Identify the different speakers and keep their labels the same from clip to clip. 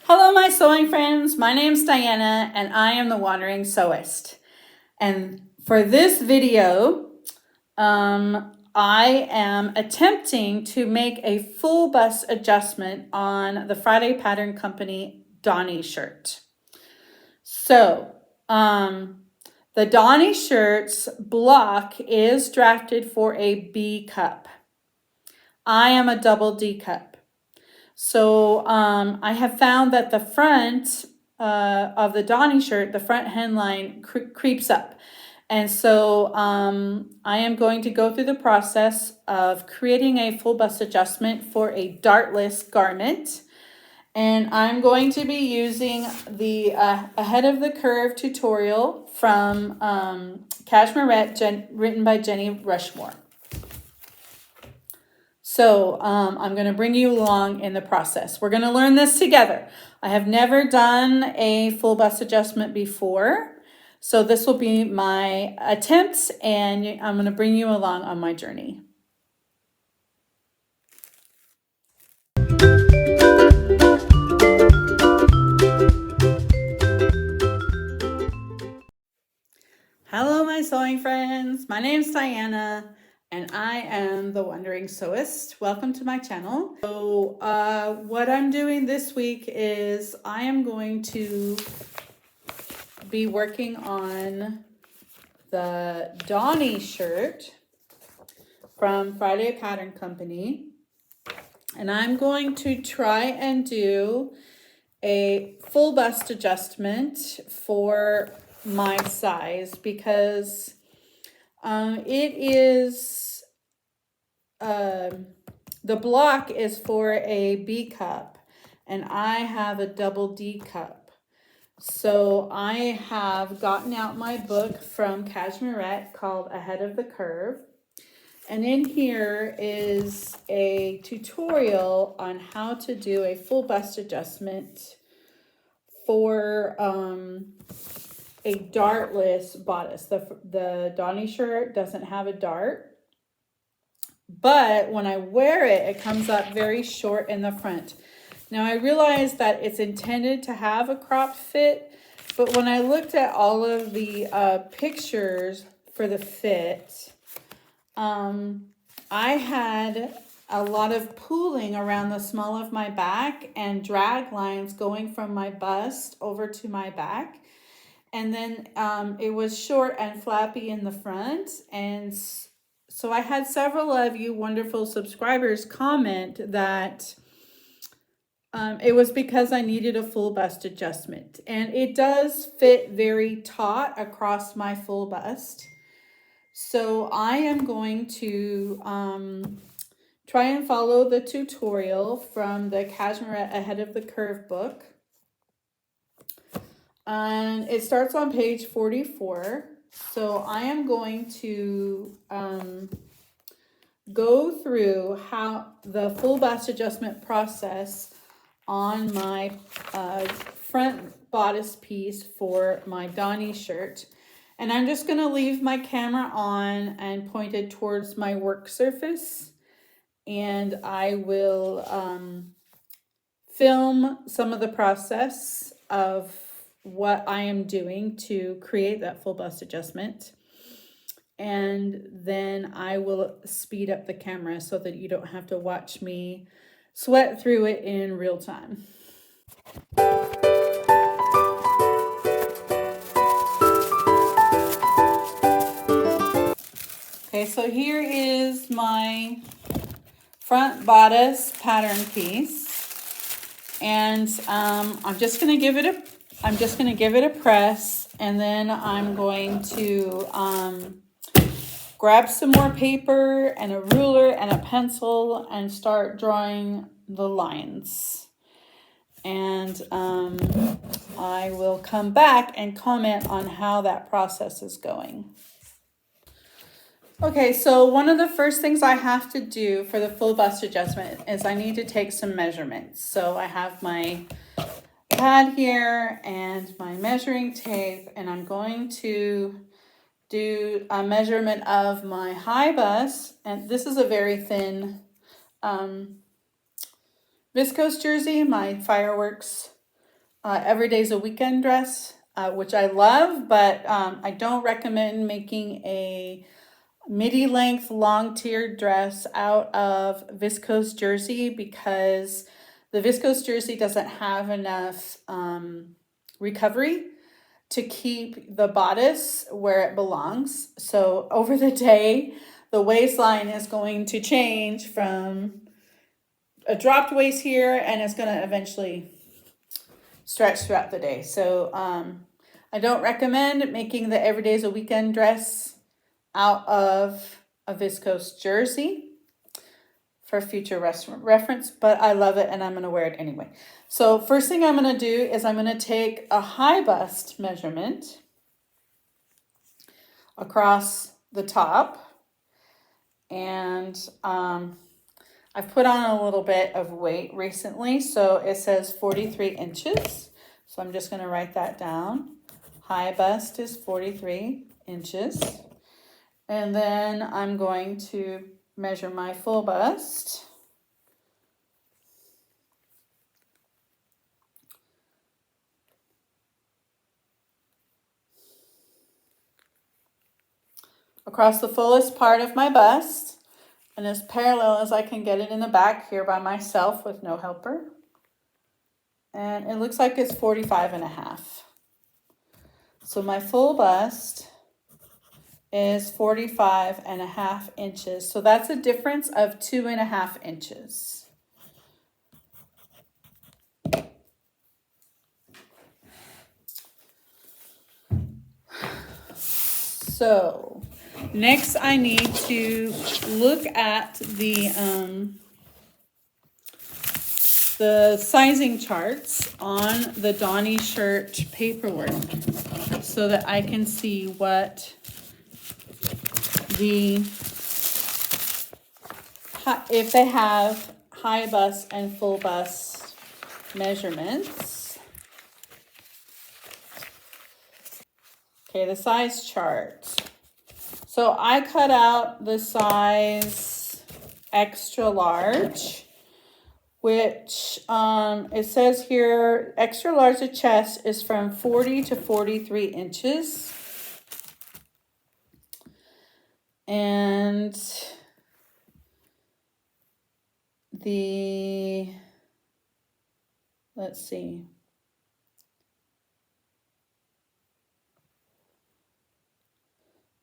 Speaker 1: Hello, my sewing friends. My name's Diana, and I am the Wandering Sewist. And for this video, I am attempting to make a full bust adjustment on the Friday Pattern Company Donny shirt. So, the Donny shirt's block is drafted for a B cup. I am a double D cup. So I have found that the front of the Donny shirt, the front hemline creeps up. And so I am going to go through the process of creating a full bust adjustment for a dartless garment. And I'm going to be using the Ahead of the Curve tutorial from Cashmerette, written by Jenny Rushmore. So I'm going to bring you along in the process. We're going to learn this together. I have never done a full bust adjustment before. So this will be my attempts, and I'm going to bring you along on my journey. Hello, my sewing friends. My name's Diana, and I am the Wandering Sewist. Welcome to my channel. So what I'm doing this week is I am going to be working on the Donny shirt from Friday Pattern Company. And I'm going to try and do a full bust adjustment for my size because it is the block is for a B cup and I have a double D cup. So I have gotten out my book from Cashmerette called Ahead of the Curve. And in here is a tutorial on how to do a full bust adjustment for a dartless bodice. The Donny shirt doesn't have a dart, but when I wear it, it comes up very short in the front. Now I realize that it's intended to have a cropped fit, but when I looked at all of the pictures for the fit, I had a lot of pooling around the small of my back and drag lines going from my bust over to my back. And then it was short and flappy in the front. And so I had several of you wonderful subscribers comment that it was because I needed a full bust adjustment. And it does fit very taut across my full bust. So I am going to try and follow the tutorial from the Cashmerette Ahead of the Curve book. And it starts on page 44. So I am going to go through how the full bust adjustment process on my front bodice piece for my Donny shirt. And I'm just going to leave my camera on and pointed towards my work surface. And I will film some of the process of what I am doing to create that full bust adjustment. And then I will speed up the camera so that you don't have to watch me sweat through it in real time. Okay, so here is my front bodice pattern piece, and I'm just going to give it a press, and then I'm going to grab some more paper and a ruler and a pencil and start drawing the lines. And I will come back and comment on how that process is going. Okay, so one of the first things I have to do for the full bust adjustment is I need to take some measurements. So I have my pad here and my measuring tape, and I'm going to do a measurement of my high bust. And this is a very thin viscose jersey, my fireworks every day's a weekend dress, which I love, but I don't recommend making a midi length long tiered dress out of viscose jersey because the viscose jersey doesn't have enough recovery to keep the bodice where it belongs. So over the day, the waistline is going to change from a dropped waist here, and it's going to eventually stretch throughout the day. So I don't recommend making the everyday's a weekend dress out of a viscose jersey for future reference, but I love it and I'm going to wear it anyway. So first thing I'm going to do is I'm going to take a high bust measurement across the top, and I've put on a little bit of weight recently, so it says 43 inches. So I'm just going to write that down. High bust is 43 inches. And then I'm going to measure my full bust. Across the fullest part of my bust, and as parallel as I can get it in the back here by myself with no helper. And it looks like it's 45.5. So my full bust is 45.5 inches. So that's a difference of 2.5 inches. So next I need to look at the sizing charts on the Donny Shirt paperwork so that I can see what if they have high bust and full bust measurements. Okay, the size chart. So I cut out the size extra large, which it says here extra large the chest is from 40 to 43 inches. And let's see.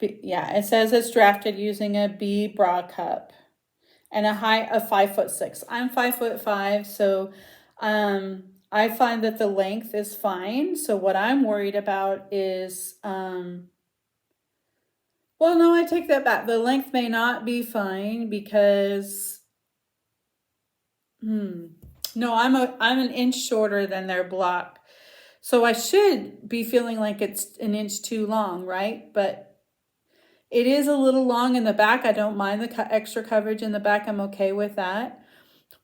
Speaker 1: Yeah, it says it's drafted using a B bra cup and a height of 5'6". I'm 5'5", so I find that the length is fine. So what I'm worried about is well, no, I take that back. The length may not be fine because no, I'm an inch shorter than their block. So I should be feeling like it's an inch too long, right? But it is a little long in the back. I don't mind the extra coverage in the back. I'm okay with that.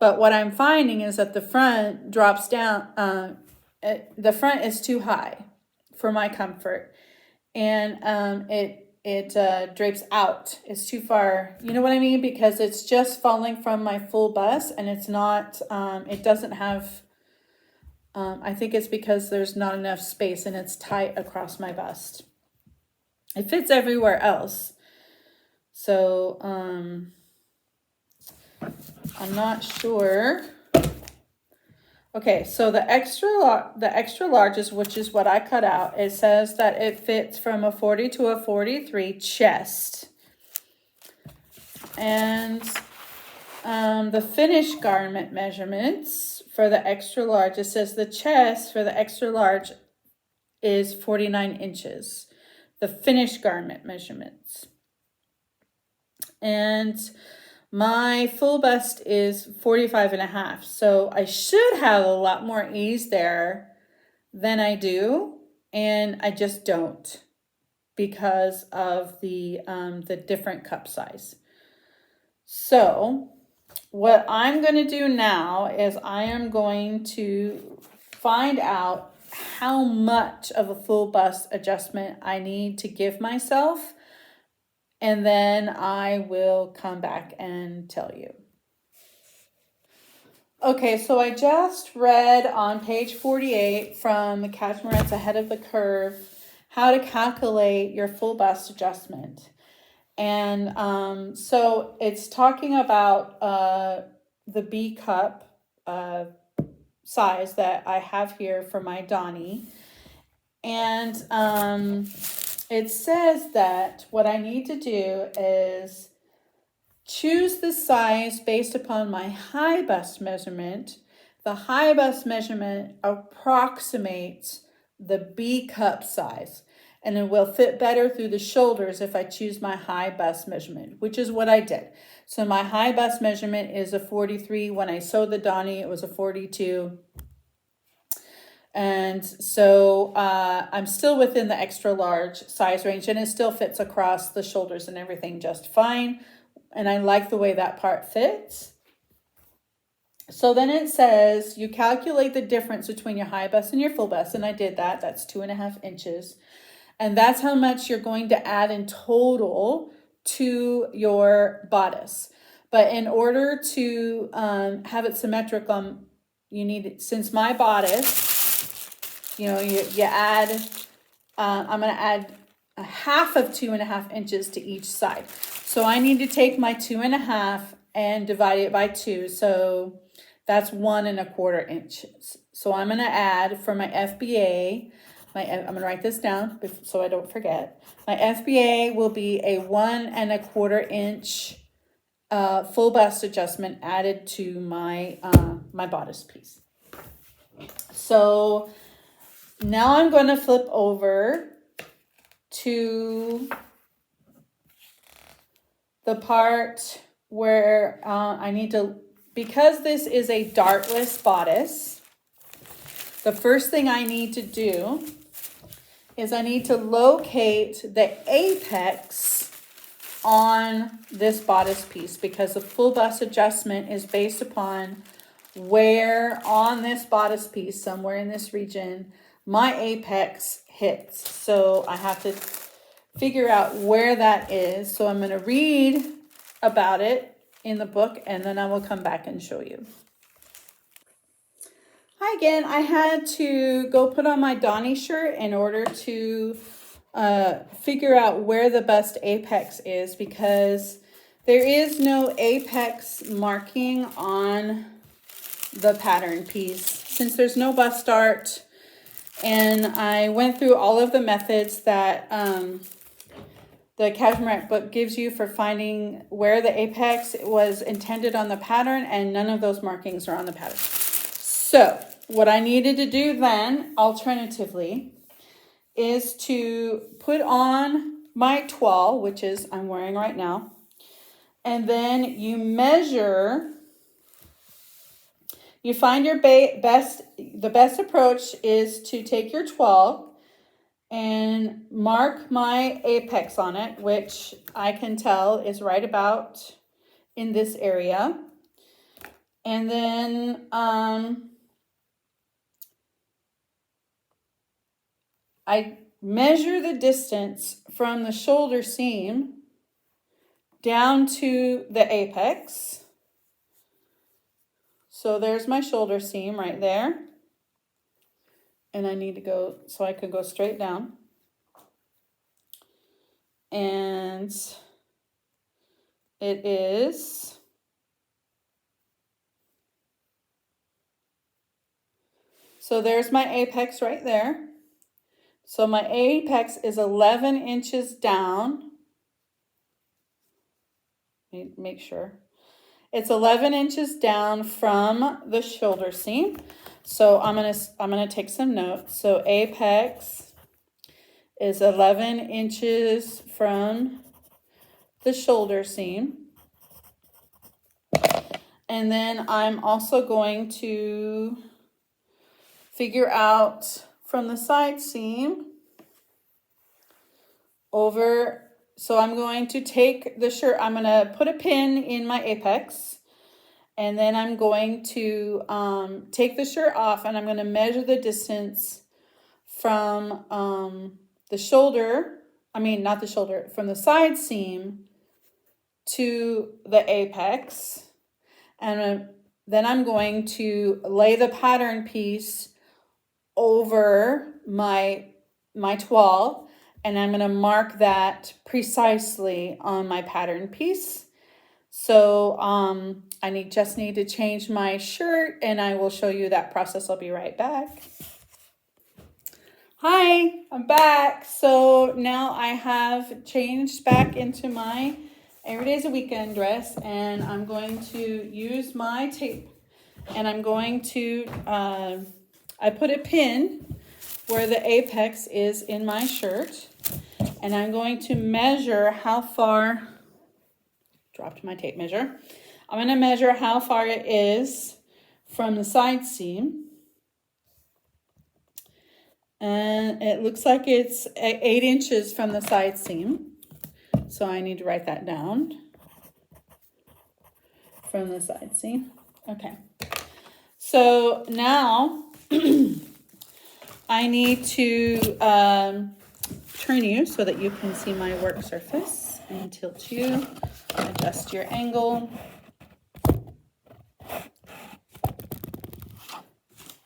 Speaker 1: But what I'm finding is that the front drops down. The front is too high for my comfort. And it drapes out. It's too far. You know what I mean? Because it's just falling from my full bust and it's not, it doesn't have, I think it's because there's not enough space and it's tight across my bust. It fits everywhere else. So, I'm not sure. Okay, so the extra large, which is what I cut out, it says that it fits from a 40 to a 43 chest. And the finished garment measurements for the extra large, it says the chest for the extra large is 49 inches. The finished garment measurements. And my full bust is 45.5. So I should have a lot more ease there than I do. And I just don't because of the different cup size. So what I'm going to do now is I am going to find out how much of a full bust adjustment I need to give myself, and then I will come back and tell you. Okay, so I just read on page 48 from the Cashmerettes Ahead of the Curve how to calculate your full bust adjustment. And so it's talking about the B cup size that I have here for my Donny. And it says that what I need to do is choose the size based upon my high bust measurement. The high bust measurement approximates the B cup size, and it will fit better through the shoulders if I choose my high bust measurement, which is what I did. So my high bust measurement is a 43. When I sewed the Donny, it was a 42. And so I'm still within the extra large size range, and it still fits across the shoulders and everything just fine. And I like the way that part fits. So then it says you calculate the difference between your high bust and your full bust. And I did that. That's 2.5 inches. And that's how much you're going to add in total to your bodice. But in order to have it symmetrical, you need, since my bodice, you add, I'm going to add a half of 2.5 inches to each side. So I need to take my 2.5 and divide it by 2. So that's 1.25 inches. So I'm going to add for my FBA, I'm going to write this down so I don't forget. My FBA will be a 1.25 inch full bust adjustment added to my my bodice piece. So now I'm going to flip over to the part where I need to, because this is a dartless bodice, the first thing I need to do is I need to locate the apex on this bodice piece, because the full bust adjustment is based upon where on this bodice piece, somewhere in this region, my apex hits. So I have to figure out where that is. So I'm going to read about it in the book, and then I will come back and show you. Hi again. I had to go put on my Donny shirt in order to figure out where the bust apex is, because there is no apex marking on the pattern piece since there's no bust start. And I went through all of the methods that the Cashmerette book gives you for finding where the apex was intended on the pattern, and none of those markings are on the pattern. So what I needed to do then, alternatively, is to put on my toile, which is I'm wearing right now, and then you measure. You find your the best approach is to take your toile and mark my apex on it, which I can tell is right about in this area. And then I measure the distance from the shoulder seam down to the apex. So there's my shoulder seam right there. And I need to go, so I can go straight down. And it is so there's my apex right there. So my apex is 11 inches down. Let me make sure. It's 11 inches down from the shoulder seam. So I'm gonna take some notes. So apex is 11 inches from the shoulder seam. And then I'm also going to figure out from the side seam over. So I'm going to take the shirt, I'm going to put a pin in my apex, and then I'm going to take the shirt off, and I'm going to measure the distance from the shoulder, not the shoulder, from the side seam to the apex. And then I'm going to lay the pattern piece over my toile, and I'm going to mark that precisely on my pattern piece. So I just need to change my shirt, and I will show you that process. I'll be right back. Hi, I'm back. So now I have changed back into my every day's a weekend dress, and I'm going to use my tape, and I'm going to, I put a pin where the apex is in my shirt, and I'm going to measure how far, dropped my tape measure. I'm going to measure how far it is from the side seam. And it looks like it's 8 inches from the side seam. So I need to write that down. From the side seam. Okay. So now I need to turn you so that you can see my work surface, and tilt you, adjust your angle.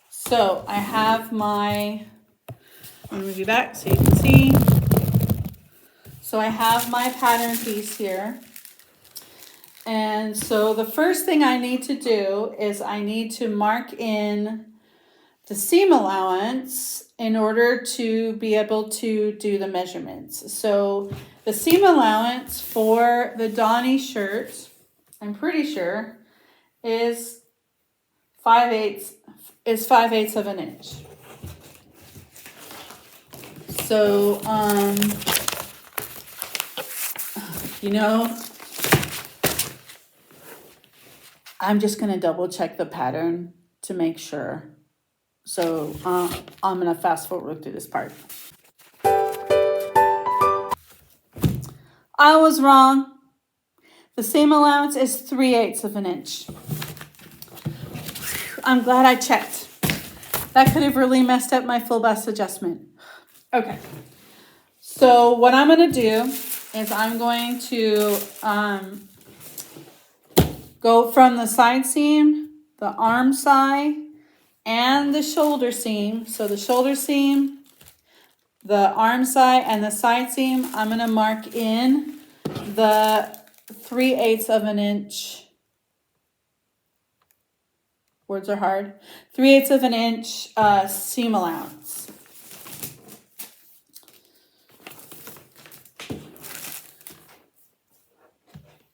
Speaker 1: So I have my, I'm going to move you back so you can see. So I have my pattern piece here. And so the first thing I need to do is I need to mark in the seam allowance in order to be able to do the measurements. So the seam allowance for the Donny shirt, I'm pretty sure, is 5/8 of an inch. So, you know, I'm just going to double check the pattern to make sure. So I'm going to fast forward through this part. I was wrong. The seam allowance is 3/8 of an inch. I'm glad I checked. That could have really messed up my full bust adjustment. Okay. So what I'm going to do is I'm going to go from the side seam, the arm side, and the shoulder seam. So the shoulder seam, the arm side, and the side seam, I'm going to mark in the 3/8 of an inch. Words are hard. 3/8 of an inch seam allowance.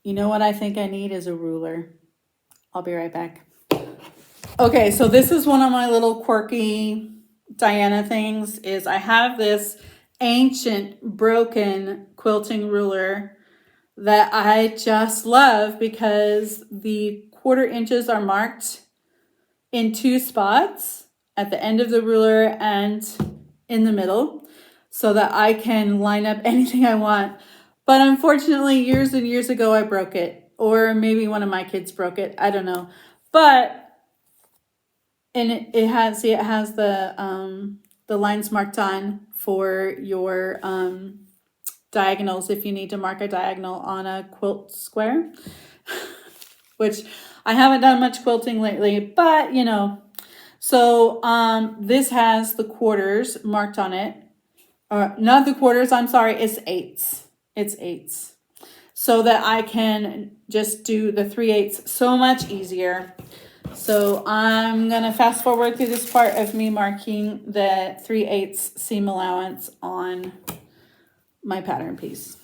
Speaker 1: You know what I think I need is a ruler. I'll be right back. Okay, so this is one of my little quirky Diana things, is I have this ancient broken quilting ruler that I just love because the 1/4 inches are marked in 2 spots at the end of the ruler and in the middle, so that I can line up anything I want. But unfortunately, years and years ago, I broke it, or maybe one of my kids broke it. I don't know. But, and it has the lines marked on for your diagonals if you need to mark a diagonal on a quilt square, which I haven't done much quilting lately, but you know. So this has the quarters marked on it. Or not the quarters, I'm sorry, it's 8s. It's 8s. So that I can just do the 3/8 so much easier. So I'm going to fast forward through this part of me marking the 3/8 seam allowance on my pattern piece.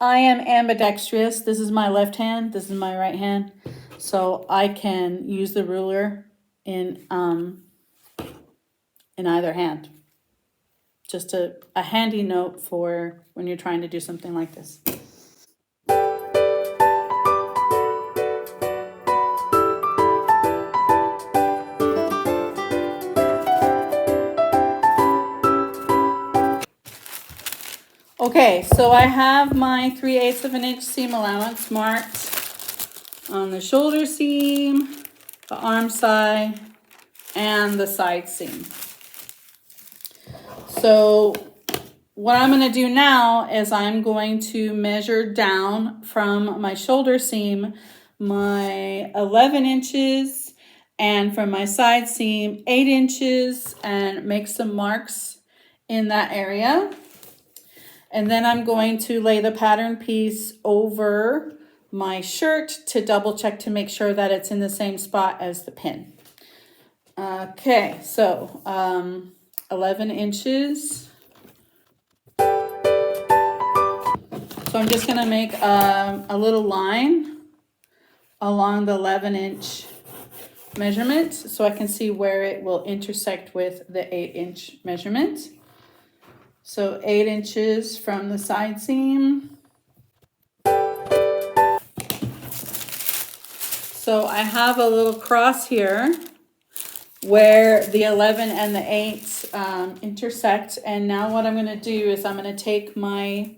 Speaker 1: I am ambidextrous. This is my left hand. This is my right hand. So I can use the ruler in either hand. Just a handy note for when you're trying to do something like this. Okay, so I have my 3/8 of an inch seam allowance marked on the shoulder seam, the arm side, and the side seam. So what I'm going to do now is I'm going to measure down from my shoulder seam my 11 inches and from my side seam 8 inches and make some marks in that area. And then I'm going to lay the pattern piece over my shirt to double check to make sure that it's in the same spot as the pin. Okay, so 11 inches. So I'm just gonna make a little line along the 11-inch measurement so I can see where it will intersect with the 8-inch measurement. So 8 inches from the side seam. So I have a little cross here where the 11 and the 8 intersect. And now what I'm going to do is I'm going to take my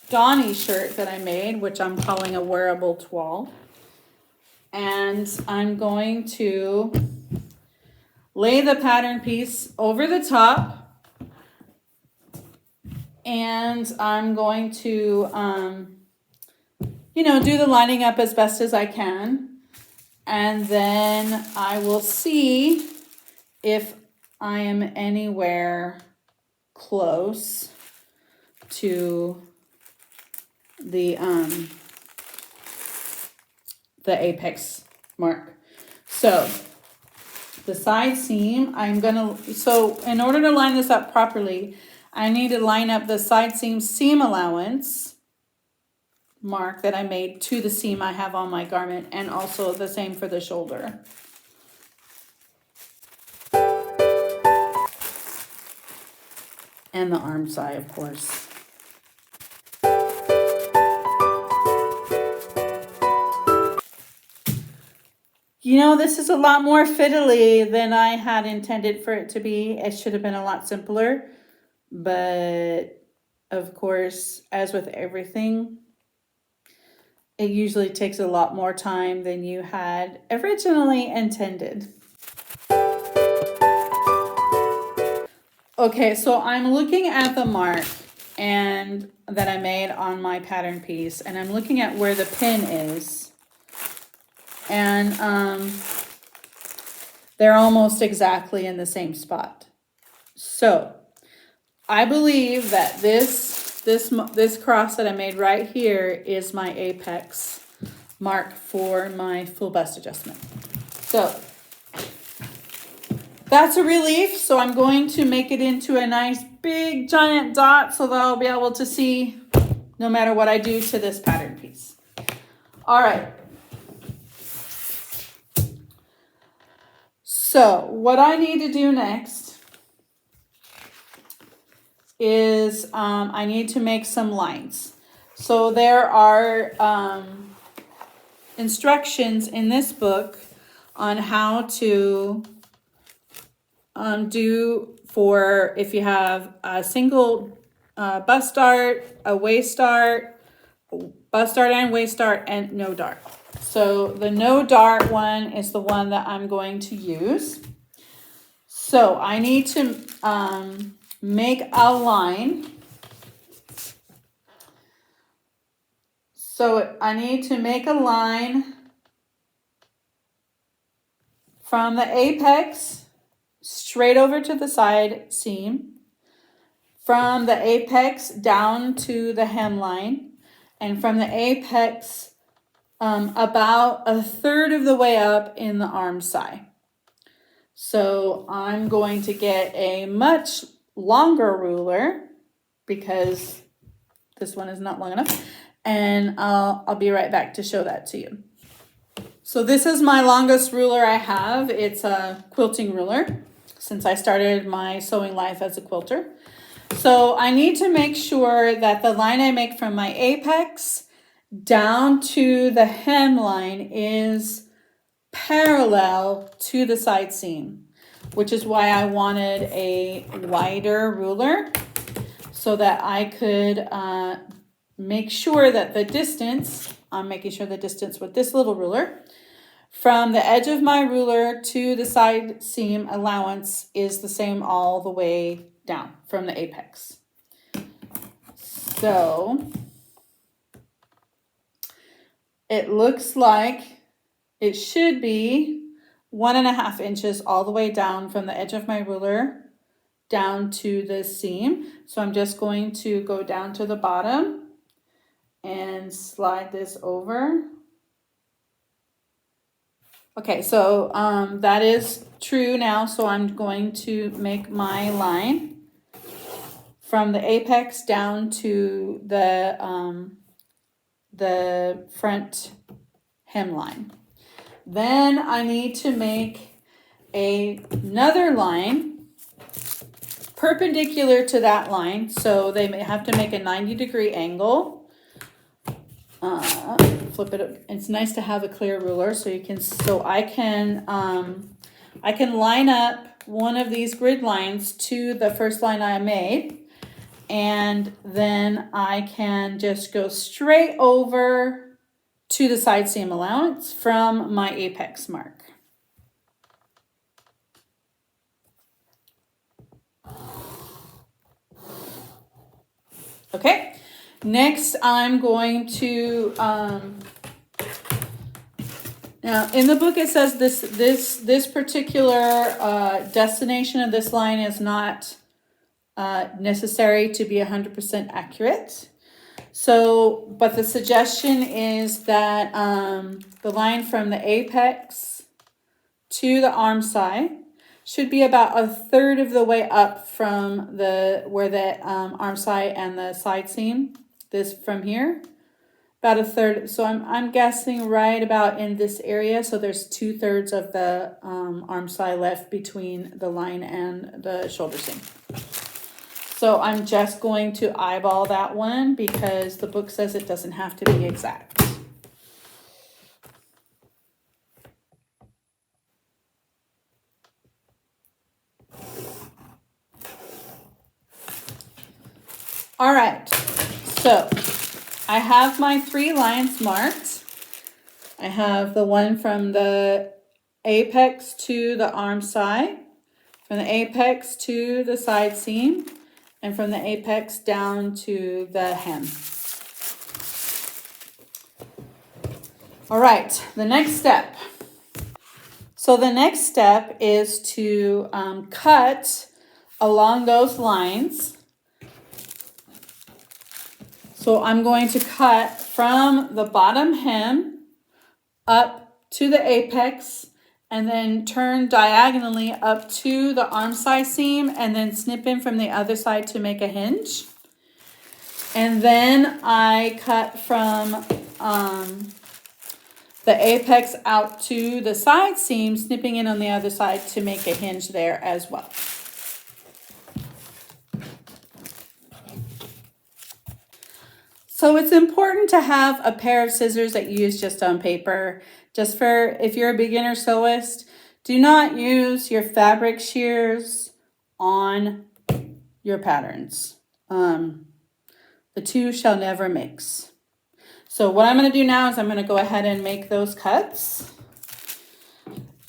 Speaker 1: Donny shirt that I made, which I'm calling a wearable toile. And I'm going to lay the pattern piece over the top. And I'm going to, do the lining up as best as I can. And then I will see if I am anywhere close to the apex mark. So the side seam, so in order to line this up properly, I need to line up the side seam allowance mark that I made to the seam I have on my garment, and also the same for the shoulder. And the arm side, of course. This is a lot more fiddly than I had intended for it to be. It should have been a lot simpler. But of course, as with everything, it usually takes a lot more time than you had originally intended. Okay, so I'm looking at the mark and that I made on my pattern piece, and I'm looking at where the pin is. And they're almost exactly in the same spot. So I believe that this cross that I made right here is my apex mark for my full bust adjustment. So that's a relief. So I'm going to make it into a nice big giant dot so that I'll be able to see no matter what I do to this pattern piece. All right. So what I need to do next is I need to make some lines. So there are instructions in this book on how to do for if you have a single bust dart, a waist dart, bust dart and waist dart, and no dart. So the no dart one is the one that I'm going to use. So I need to make a line. So I need to make a line from the apex straight over to the side seam, from the apex down to the hemline, and from the apex about a third of the way up in the arm side. So I'm going to get a much longer ruler because this one is not long enough, and I'll be right back to show that to you. So this is my longest ruler I have. It's a quilting ruler since I started my sewing life as a quilter. So I need to make sure that the line I make from my apex down to the hemline is parallel to the side seam, which is why I wanted a wider ruler so that I could make sure that the distance, I'm making sure the distance with this little ruler, from the edge of my ruler to the side seam allowance is the same all the way down from the apex. So it looks like it should be 1.5 inches all the way down from the edge of my ruler down to the seam. So I'm just going to go down to the bottom and slide this over. Okay, so that is true now. So I'm going to make my line from the apex down to the front hemline. Then I need to make another line perpendicular to that line. So they may have to make a 90-degree angle. Flip it up. It's nice to have a clear ruler so you can, I can line up one of these grid lines to the first line I made, and then I can just go straight over to the side seam allowance from my apex mark. Okay. Next, I'm going to, now in the book it says this particular destination of this line is not necessary to be 100% accurate. So, but the suggestion is that the line from the apex to the arm side should be about 1/3 of the way up from where the arm side and the side seam. This from here, about 1/3. So I'm guessing right about in this area. So there's 2/3 of the arm side left between the line and the shoulder seam. So I'm just going to eyeball that one because the book says it doesn't have to be exact. All right, so I have my 3 lines marked. I have the one from the apex to the arm side, from the apex to the side seam, and from the apex down to the hem. All right, the next step. So the next step is to cut along those lines. So I'm going to cut from the bottom hem up to the apex and then turn diagonally up to the arm side seam and then snip in from the other side to make a hinge. And then I cut from the apex out to the side seam, snipping in on the other side to make a hinge there as well. So it's important to have a pair of scissors that you use just on paper. Just for if you're a beginner sewist, do not use your fabric shears on your patterns. The two shall never mix. So what I'm going to do now is I'm going to go ahead and make those cuts.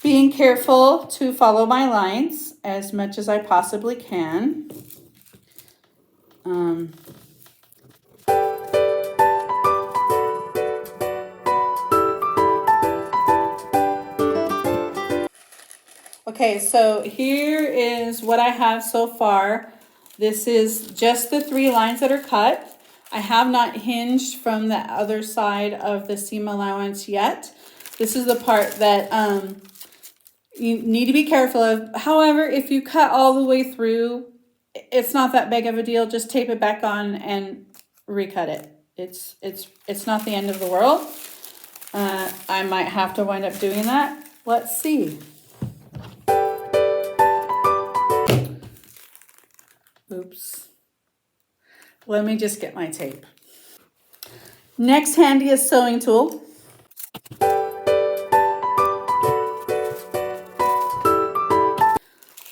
Speaker 1: Being careful to follow my lines as much as I possibly can. Okay, so here is what I have so far. This is just the 3 lines that are cut. I have not hinged from the other side of the seam allowance yet. This is the part that you need to be careful of. However, if you cut all the way through, it's not that big of a deal. Just tape it back on and recut it. It's not the end of the world. I might have to wind up doing that. Let's see. Oops. Let me just get my tape. Next handiest sewing tool.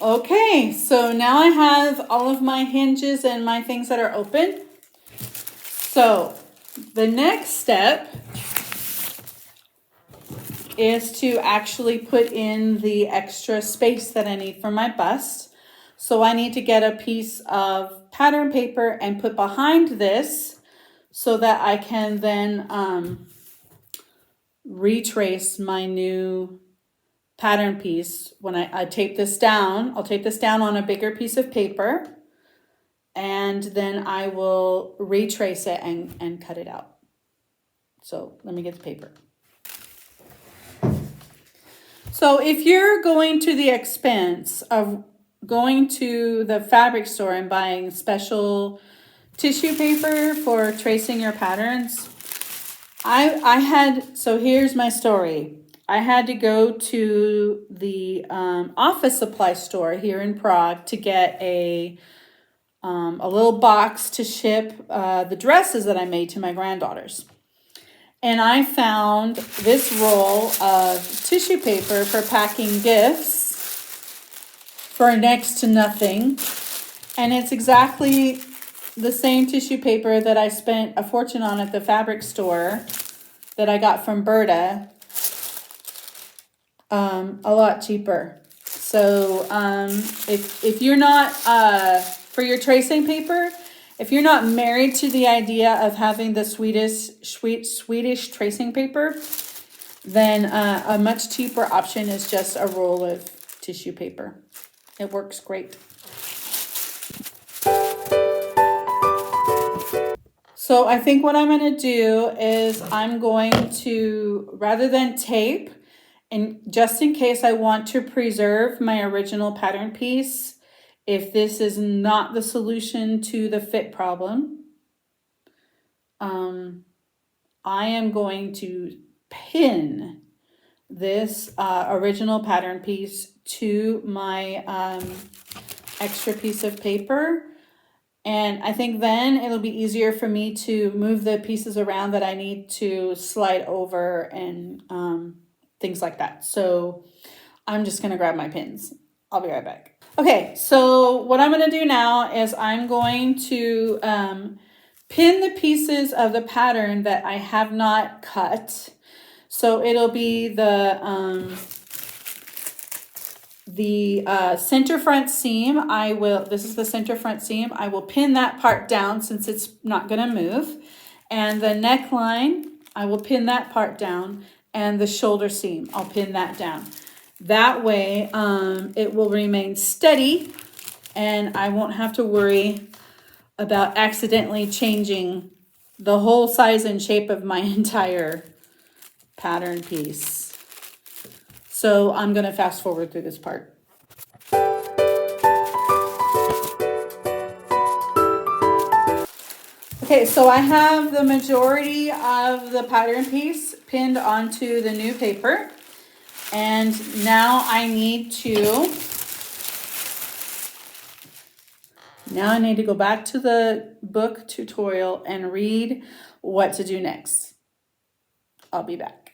Speaker 1: Okay, so now I have all of my hinges and my things that are open. So the next step is to actually put in the extra space that I need for my bust. So I need to get a piece of pattern paper and put behind this so that I can then retrace my new pattern piece. When I tape this down, I'll tape this down on a bigger piece of paper, and then I will retrace it and cut it out. So let me get the paper. So if you're going to the expense of going to the fabric store and buying special tissue paper for tracing your patterns, so here's my story. I had to go to the office supply store here in Prague to get a little box to ship the dresses that I made to my granddaughters. And I found this roll of tissue paper for packing gifts for next to nothing. And it's exactly the same tissue paper that I spent a fortune on at the fabric store that I got from Berta. A lot cheaper. So if you're not, for your tracing paper, if you're not married to the idea of having the Swedish tracing paper, then a much cheaper option is just a roll of tissue paper. It works great. So I think what I'm going to do is I'm going to, rather than tape, and just in case I want to preserve my original pattern piece, if this is not the solution to the fit problem, I am going to pin this original pattern piece to my extra piece of paper. And I think then it'll be easier for me to move the pieces around that I need to slide over and things like that. So I'm just going to grab my pins. I'll be right back. Okay, so what I'm going to do now is I'm going to pin the pieces of the pattern that I have not cut. So it'll be the center front seam. This is the center front seam. I will pin that part down since it's not going to move. And the neckline, I will pin that part down. And the shoulder seam, I'll pin that down. That way, it will remain steady and I won't have to worry about accidentally changing the whole size and shape of my entire pattern piece. So I'm going to fast forward through this part. Okay, so I have the majority of the pattern piece pinned onto the new paper. And now I need to go back to the book tutorial and read what to do next. I'll be back.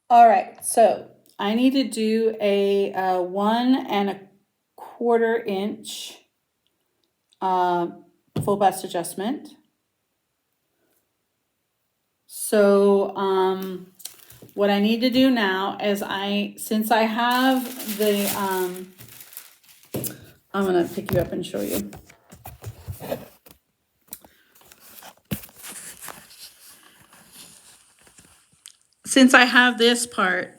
Speaker 1: All right, so I need to do a 1¼ inch full bust adjustment. So what I need to do now is since I have the I'm going to pick you up and show you. Since I have this part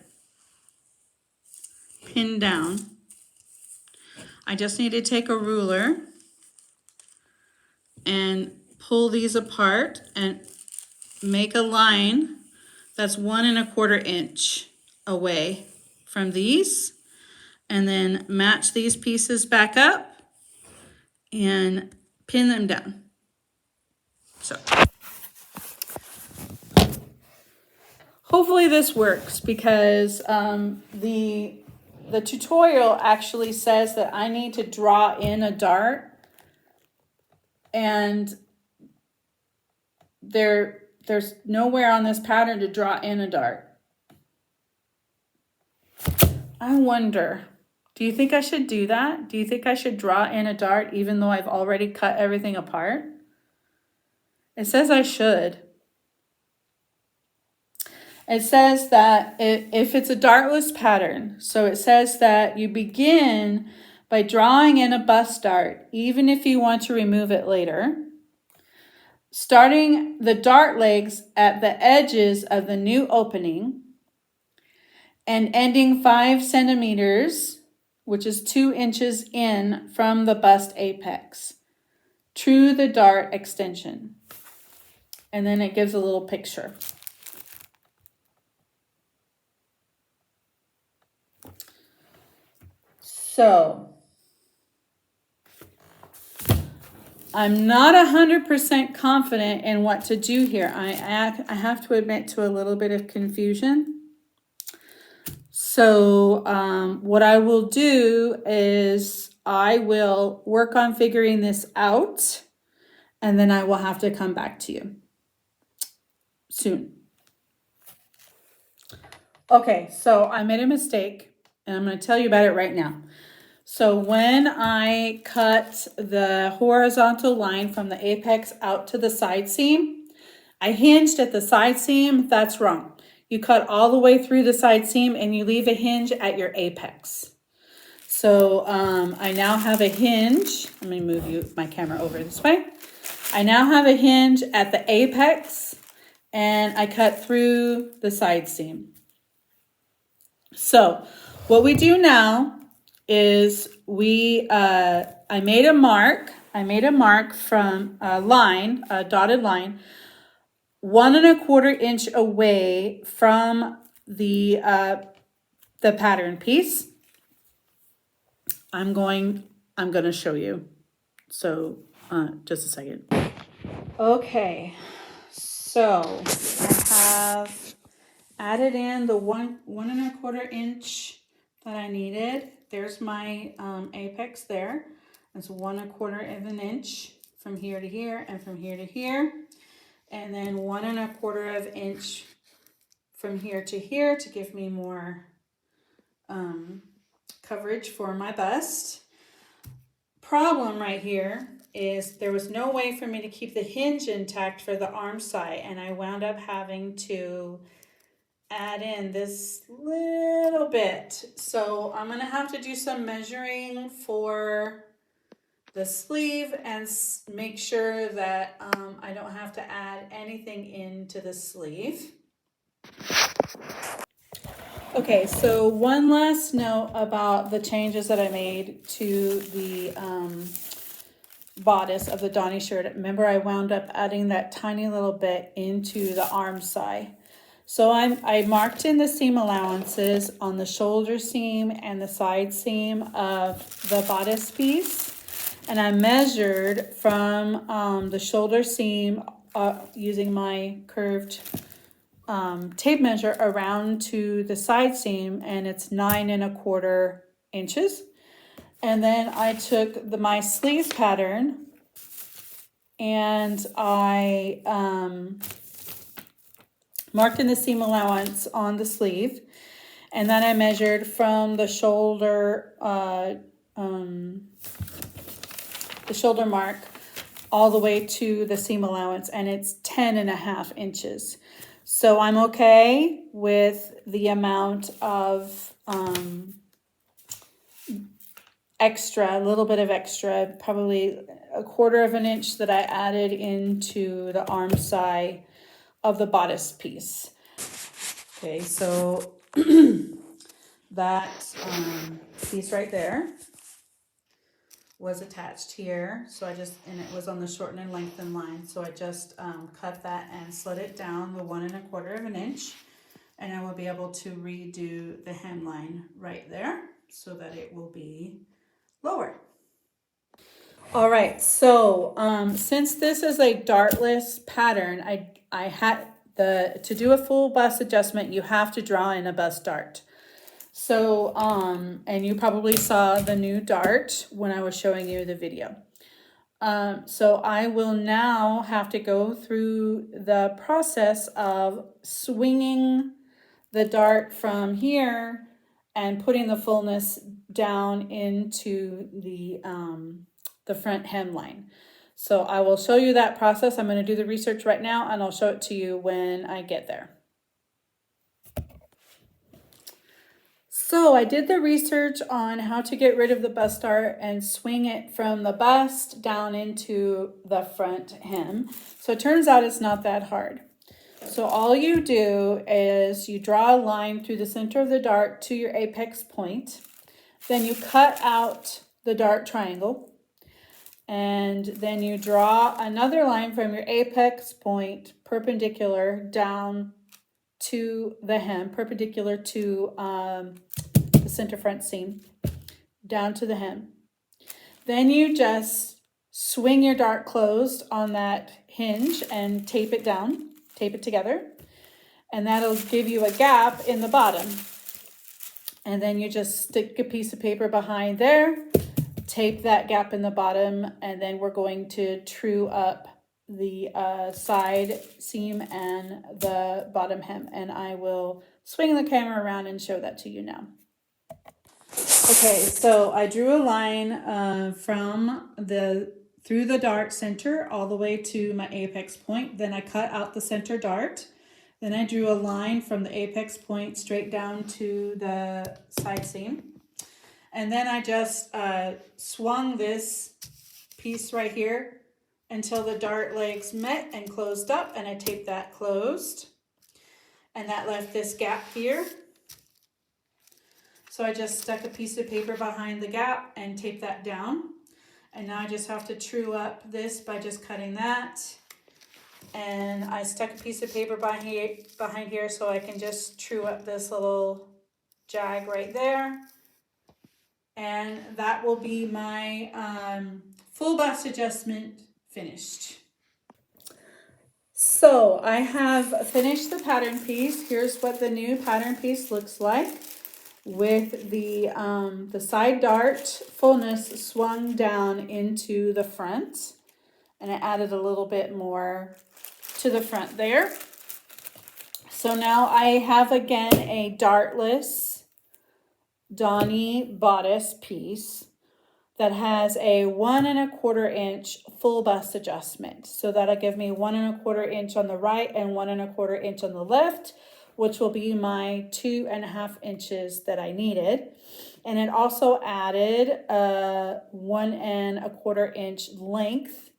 Speaker 1: pinned down, I just need to take a ruler and pull these apart and make a line that's 1¼ inch away from these, and then match these pieces back up and pin them down. So hopefully this works, because the tutorial actually says that I need to draw in a dart, and there's nowhere on this pattern to draw in a dart. I wonder, do you think I should do that? Do you think I should draw in a dart even though I've already cut everything apart? It says I should. It says that if it's a dartless pattern, so it says that you begin by drawing in a bust dart, even if you want to remove it later, starting the dart legs at the edges of the new opening and ending 5 centimeters, which is 2 inches in from the bust apex, to the dart extension. And then it gives a little picture. So I'm not 100% confident in what to do here. I have to admit to a little bit of confusion. So what I will do is I will work on figuring this out, and then I will have to come back to you soon. Okay, so I made a mistake, and I'm going to tell you about it right now. So when I cut the horizontal line from the apex out to the side seam, I hinged at the side seam. That's wrong. You cut all the way through the side seam and you leave a hinge at your apex. So I now have a hinge. Let me move my camera over this way. I now have a hinge at the apex, and I cut through the side seam. So what we do now is I made a mark. I made a mark from a line, a dotted line, 1 1/4 inch away from the pattern piece. I'm going to show you. So just a second. Okay, so I have added in the 1 1/4 inch that I needed. There's my apex there. That's 1 1/4 of an inch from here to here and from here to here. And then 1 1/4 of an inch from here to here to give me more coverage for my bust. Problem right here is there was no way for me to keep the hinge intact for the arm side, and I wound up having to add in this little bit. So I'm going to have to do some measuring for the sleeve and make sure that I don't have to add anything into the sleeve. Okay, so one last note about the changes that I made to the bodice of the Donny shirt. Remember, I wound up adding that tiny little bit into the arm side. So I marked in the seam allowances on the shoulder seam and the side seam of the bodice piece. And I measured from the shoulder seam using my curved tape measure around to the side seam, and it's 9 1/4 inches. And then I took my sleeve pattern and I marked in the seam allowance on the sleeve, and then I measured from the shoulder mark all the way to the seam allowance, and it's 10 1/2 inches. So I'm okay with the amount of extra, a little bit of extra, probably 1/4 of an inch that I added into the arm side of the bodice piece. Okay, so that piece right there was attached here. So and it was on the shorten and lengthen line. So I just cut that and slid it down the 1 1/4 of an inch. And I will be able to redo the hemline right there so that it will be lower. All right, so since this is a dartless pattern, I had to do a full bust adjustment, you have to draw in a bust dart. So, and you probably saw the new dart when I was showing you the video. So I will now have to go through the process of swinging the dart from here and putting the fullness down into the front hemline. So I will show you that process. I'm going to do the research right now, and I'll show it to you when I get there. So I did the research on how to get rid of the bust dart and swing it from the bust down into the front hem. So it turns out it's not that hard. So all you do is you draw a line through the center of the dart to your apex point. Then you cut out the dart triangle. And then you draw another line from your apex point perpendicular down to the hem, perpendicular to the center front seam, down to the hem. Then you just swing your dart closed on that hinge and tape it down, tape it together, and that'll give you a gap in the bottom. And then you just stick a piece of paper behind there, tape that gap in the bottom, and then we're going to true up the side seam and the bottom hem, and I will swing the camera around and show that to you now. Okay, so I drew a line through the dart center all the way to my apex point. Then I cut out the center dart. Then I drew a line from the apex point straight down to the side seam. And then I just swung this piece right here until the dart legs met and closed up, and I taped that closed. And that left this gap here. So I just stuck a piece of paper behind the gap and taped that down. And now I just have to true up this by just cutting that. And I stuck a piece of paper behind here so I can just true up this little jag right there. And that will be my full bust adjustment finished. So I have finished the pattern piece. Here's what the new pattern piece looks like, with the side dart fullness swung down into the front, and I added a little bit more to the front there. So now I have again a dartless Donny bodice piece that has a 1 1/4 inch full bust adjustment. So that'll give me 1 1/4 inch on the right and 1 1/4 inch on the left, which will be my 2.5 inches that I needed. And it also added a 1 1/4 inch length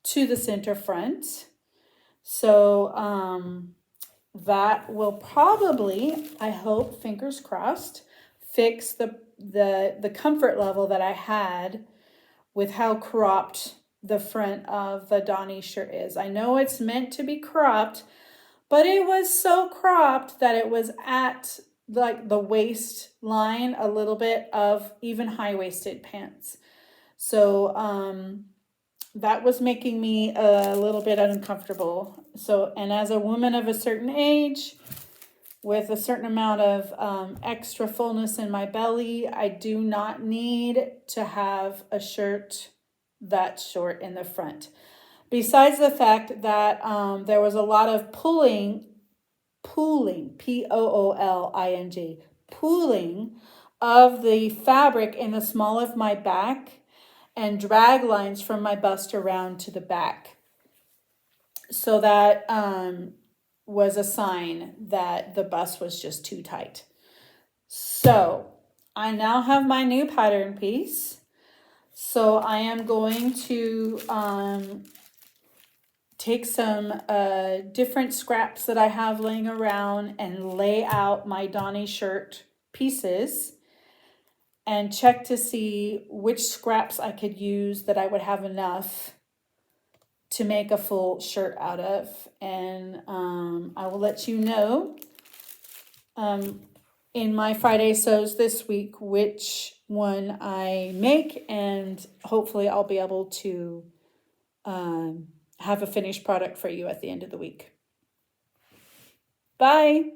Speaker 1: to the center front. So that will probably, I hope, fingers crossed, fix the comfort level that I had with how cropped the front of the Donny shirt is. I know it's meant to be cropped, but it was so cropped that it was at like the waistline a little bit of even high-waisted pants. So that was making me a little bit uncomfortable. So, and as a woman of a certain age, with a certain amount of extra fullness in my belly, I do not need to have a shirt that short in the front. Besides the fact that there was a lot of pooling, P-O-O-L-I-N-G, pooling of the fabric in the small of my back and drag lines from my bust around to the back. So that was a sign that the bust was just too tight. So I now have my new pattern piece. So I am going to take some different scraps that I have laying around and lay out my Donny shirt pieces and check to see which scraps I could use that I would have enough to make a full shirt out of. And I will let you know in my Friday sews this week which one I make, and hopefully I'll be able to have a finished product for you at the end of the week. Bye.